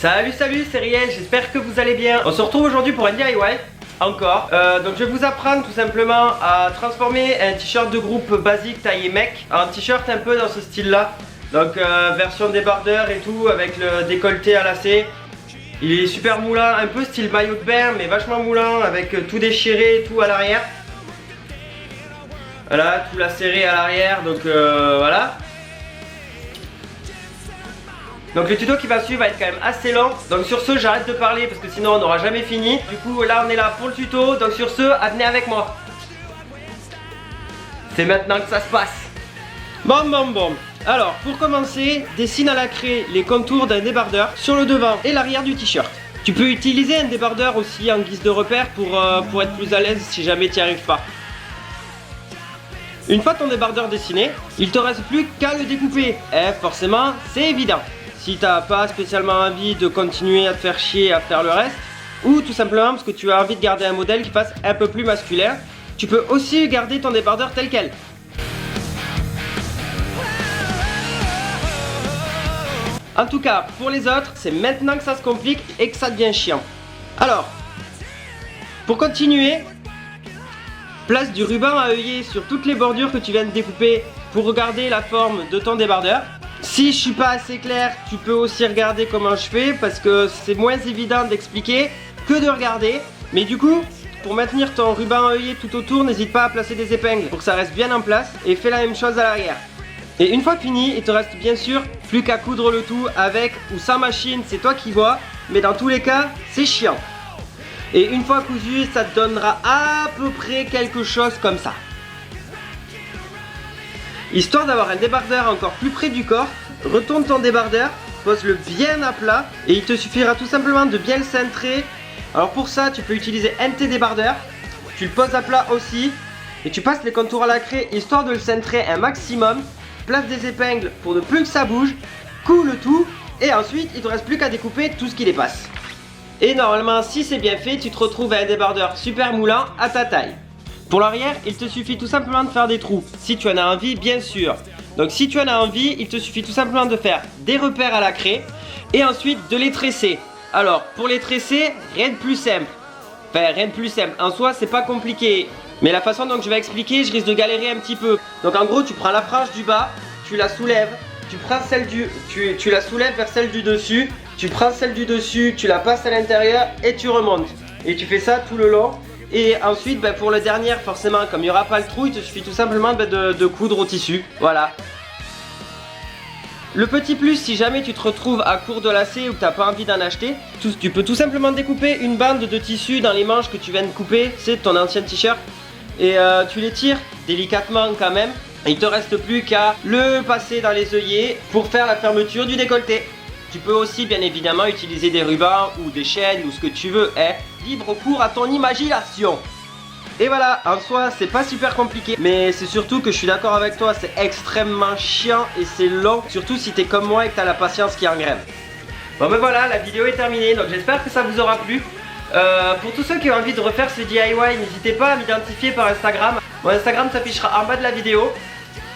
Salut, c'est Riel, j'espère que vous allez bien. On se retrouve aujourd'hui pour un DIY, encore. Donc je vais vous apprendre tout simplement à transformer un t-shirt de groupe basique taillé mec en t-shirt un peu dans ce style là. Donc version débardeur et tout, avec le décolleté à lacets. Il est super moulant, un peu style maillot de bain, mais vachement moulant, avec tout déchiré, tout à l'arrière. Voilà, tout lacéré à l'arrière, donc voilà. Donc le tuto qui va suivre va être quand même assez long. Donc sur ce, j'arrête de parler parce que sinon on n'aura jamais fini. Du coup là on est là pour le tuto. Donc sur ce, venez avec moi. C'est maintenant que ça se passe. Bon. Alors pour commencer, dessine à la craie les contours d'un débardeur sur le devant et l'arrière du t-shirt. Tu peux utiliser un débardeur aussi en guise de repère pour être plus à l'aise si jamais tu n'y arrives pas. Une fois ton débardeur dessiné, il te reste plus qu'à le découper. Forcément, c'est évident. Si t'as pas spécialement envie de continuer à te faire chier à faire le reste, ou tout simplement parce que tu as envie de garder un modèle qui fasse un peu plus masculin, tu peux aussi garder ton débardeur tel quel. En tout cas, pour les autres, c'est maintenant que ça se complique et que ça devient chiant. Alors, pour continuer, place du ruban à œillet sur toutes les bordures que tu viens de découper pour regarder la forme de ton débardeur. Si je suis pas assez clair, tu peux aussi regarder comment je fais parce que c'est moins évident d'expliquer que de regarder. Mais du coup, pour maintenir ton ruban à œillet tout autour, n'hésite pas à placer des épingles pour que ça reste bien en place et fais la même chose à l'arrière. Et une fois fini, il te reste bien sûr plus qu'à coudre le tout avec ou sans machine, c'est toi qui vois, mais dans tous les cas, c'est chiant. Et une fois cousu, ça te donnera à peu près quelque chose comme ça. Histoire d'avoir un débardeur encore plus près du corps, retourne ton débardeur, pose-le bien à plat et il te suffira tout simplement de bien le cintrer. Alors pour ça, tu peux utiliser un de tes débardeurs, tu le poses à plat aussi et tu passes les contours à la craie histoire de le cintrer un maximum. Place des épingles pour ne plus que ça bouge, coule le tout et ensuite il te reste plus qu'à découper tout ce qui dépasse. Et normalement, si c'est bien fait, tu te retrouves avec un débardeur super moulant à ta taille. Pour l'arrière, il te suffit tout simplement de faire des trous, si tu en as envie bien sûr. Donc si tu en as envie, il te suffit tout simplement de faire des repères à la craie et ensuite de les tresser. Alors pour les tresser, rien de plus simple. Enfin rien de plus simple, en soi c'est pas compliqué. Mais la façon dont je vais expliquer, je risque de galérer un petit peu. Donc en gros tu prends la frange du bas, tu la soulèves, tu prends celle tu la soulèves vers celle du dessus, tu prends celle du dessus, tu la passes à l'intérieur et tu remontes. Et tu fais ça tout le long. Et ensuite pour le dernier, forcément comme il n'y aura pas le trou, il te suffit tout simplement de coudre au tissu. Voilà. Le petit plus, si jamais tu te retrouves à court de lacets ou que tu n'as pas envie d'en acheter, tu peux tout simplement découper une bande de tissu dans les manches que tu viens de couper, c'est ton ancien t-shirt. Et tu les tires délicatement quand même. Et il te reste plus qu'à le passer dans les œillets pour faire la fermeture du décolleté. Tu peux aussi bien évidemment utiliser des rubans ou des chaînes ou ce que tu veux, libre cours à ton imagination. Et voilà, en soi c'est pas super compliqué, mais c'est surtout que je suis d'accord avec toi, c'est extrêmement chiant et c'est long, surtout si t'es comme moi et que t'as la patience qui est en grève. Bon ben voilà, la vidéo est terminée, donc j'espère que ça vous aura plu. Pour tous ceux qui ont envie de refaire ce DIY, n'hésitez pas à m'identifier par Instagram. Mon Instagram s'affichera en bas de la vidéo.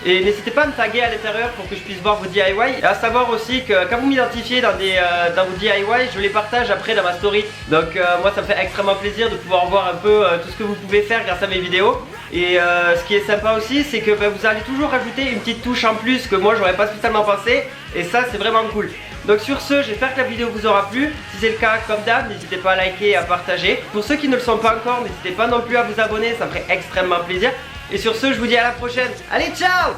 Et n'hésitez pas à me taguer à l'intérieur pour que je puisse voir vos DIY. Et à savoir aussi que quand vous m'identifiez dans vos DIY, je les partage après dans ma story. Donc moi ça me fait extrêmement plaisir de pouvoir voir un peu tout ce que vous pouvez faire grâce à mes vidéos. Et ce qui est sympa aussi, c'est que vous allez toujours rajouter une petite touche en plus que moi j'aurais pas spécialement pensé. Et ça c'est vraiment cool. Donc sur ce, j'espère que la vidéo vous aura plu. Si c'est le cas, comme d'hab, n'hésitez pas à liker et à partager. Pour ceux qui ne le sont pas encore, n'hésitez pas non plus à vous abonner, ça me ferait extrêmement plaisir. Et sur ce, je vous dis à la prochaine. Allez, ciao!